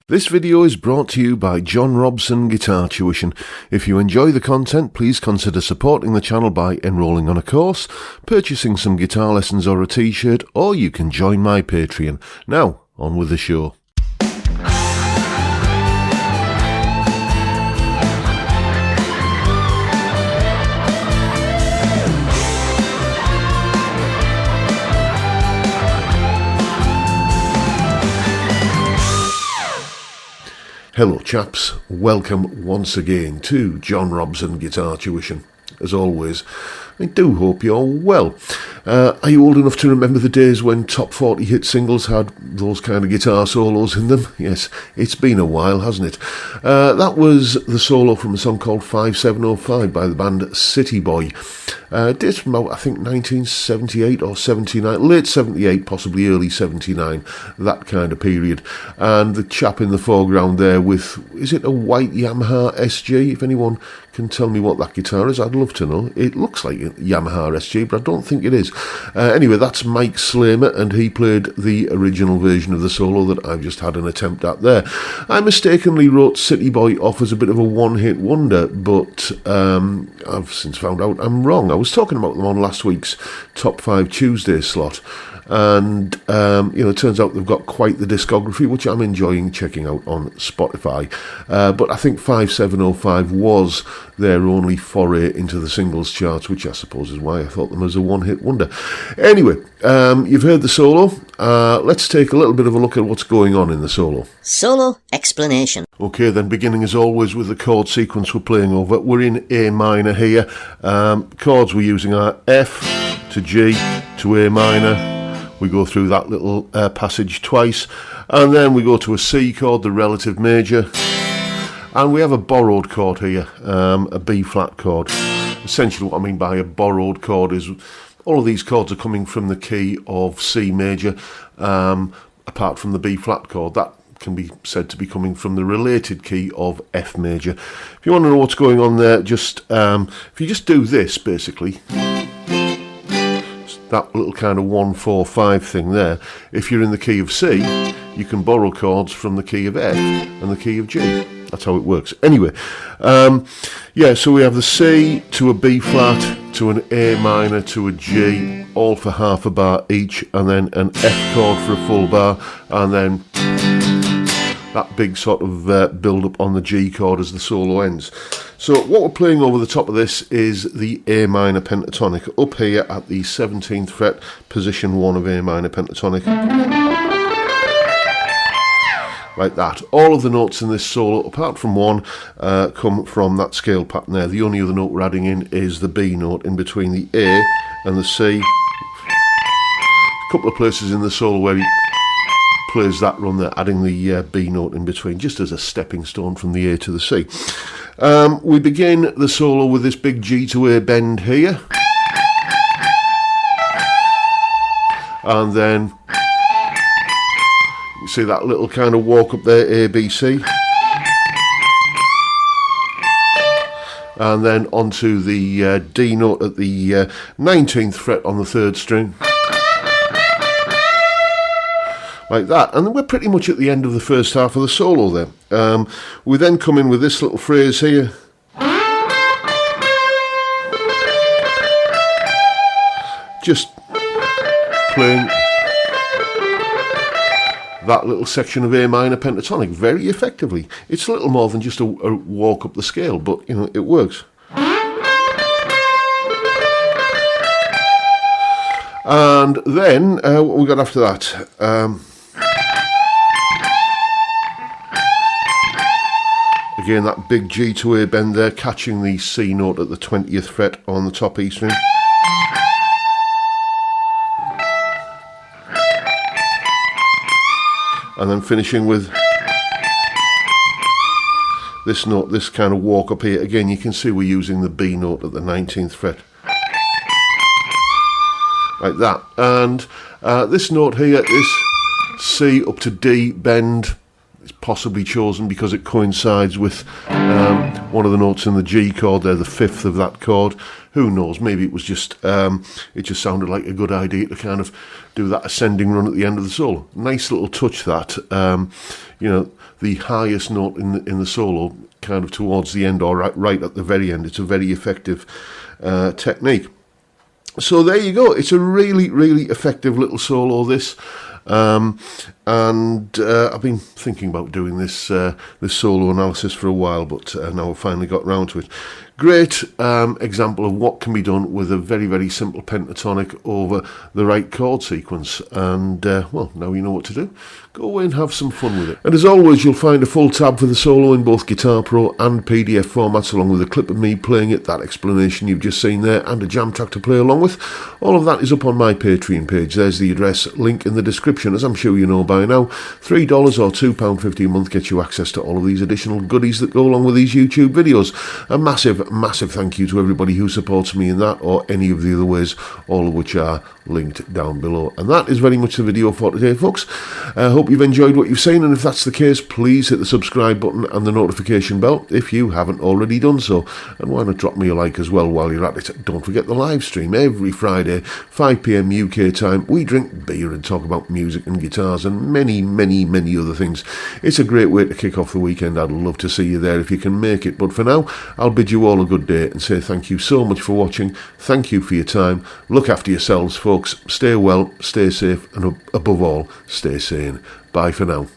This video is brought to you by John Robson Guitar Tuition. If you enjoy the content, please consider supporting the channel by enrolling on a course, purchasing some guitar lessons or a t-shirt, or you can join my Patreon. Now, on with the show. Hello chaps, welcome once again to John Robson Guitar Tuition. As always, I do hope you're well. Are you old enough to remember the days when top 40 hit singles had those kind of guitar solos in them? Yes, it's been a while, hasn't it? That was the solo from a song called 5705 by the band City Boy. Dates from about, I think, 1978 or 79, late 78, possibly early 79, that kind of period. And the chap in the foreground there with, is it a white Yamaha SG? If anyone can tell me what that guitar is, I'd love to know. It looks like a Yamaha SG, but I don't think it is. Anyway, that's Mike Slamer, and he played the original version of the solo that I've just had an attempt at there. I mistakenly wrote City Boy off as a bit of a one-hit wonder, but I've since found out I'm wrong. I was talking about them on last week's Top 5 Tuesday slot, and it turns out they've got quite the discography, which I'm enjoying checking out on Spotify. But I think 5705 was their only foray into the singles charts, which I suppose is why I thought them as a one-hit wonder. Anyway, you've heard the solo. Let's take a little bit of a look at what's going on in the solo. Solo explanation. Okay, then beginning as always with the chord sequence we're playing over. We're in A minor here. Chords we're using are F to G to A minor. We go through that little passage twice, and then we go to a C chord, the relative major, and we have a borrowed chord here, a B flat chord. Essentially what I mean by a borrowed chord is all of these chords are coming from the key of C major, apart from the B flat chord. That can be said to be coming from the related key of F major. If you want to know what's going on there, just if you just do this basically, that little kind of 1-4-5 thing there, if you're in the key of C, you can borrow chords from the key of F and the key of G. That's how it works. Anyway, so we have the C to a B flat to an A minor to a G, all for half a bar each, and then an F chord for a full bar, and then that big sort of build up on the G chord as the solo ends. So what we're playing over the top of this is the A minor pentatonic, up here at the 17th fret, position 1 of A minor pentatonic. Like that. All of the notes in this solo, apart from one, come from that scale pattern there. The only other note we're adding in is the B note in between the A and the C. A couple of places in the solo where he plays that run there, adding the B note in between, just as a stepping stone from the A to the C. We begin the solo with this big G to A bend here, and then you see that little kind of walk up there, A, B, C, and then onto the D note at the 19th fret on the 3rd string. Like that, and then we're pretty much at the end of the first half of the solo there. We then come in with this little phrase here. Just playing that little section of A minor pentatonic very effectively. It's a little more than just a walk up the scale, but it works. And then what we got after that? Again, that big G to A bend there, catching the C note at the 20th fret on the top E string. And then finishing with this note, this kind of walk up here. Again, you can see we're using the B note at the 19th fret. Like that. And this note here, this C up to D bend, is possibly chosen because it coincides with one of the notes in the G chord there, the 5th of that chord. Who knows, maybe it was just it just sounded like a good idea to kind of do that ascending run at the end of the solo. Nice little touch that. the highest note in the solo kind of towards the end or right at the very end. It's a very effective technique. So there you go. It's a really, really effective little solo, this. I've been thinking about doing this solo analysis for a while, but now I've finally got round to it. Great example of what can be done with a very, very simple pentatonic over the right chord sequence. And, well, now you know what to do. Go away and have some fun with it. And as always, you'll find a full tab for the solo in both Guitar Pro and PDF formats, along with a clip of me playing it, that explanation you've just seen there, and a jam track to play along with. All of that is up on my Patreon page. There's the address, link in the description, as I'm sure you know by now. $3 or £2.50 a month gets you access to all of these additional goodies that go along with these YouTube videos. A massive, massive thank you to everybody who supports me in that or any of the other ways, all of which are linked down below. And that is very much the video for today, folks. I hope you've enjoyed what you've seen, and if that's the case, please hit the subscribe button and the notification bell if you haven't already done so. And why not drop me a like as well while you're at it. Don't forget the live stream every Friday, 5 p.m. UK time. We drink beer and talk about music and guitars and many, many, many other things. It's a great way to kick off the weekend. I'd love to see you there if you can make it. But for now, I'll bid you all a good day and say thank you so much for watching. Thank you for your time. Look after yourselves, folks. Stay well, stay safe, and above all, stay sane. Bye for now.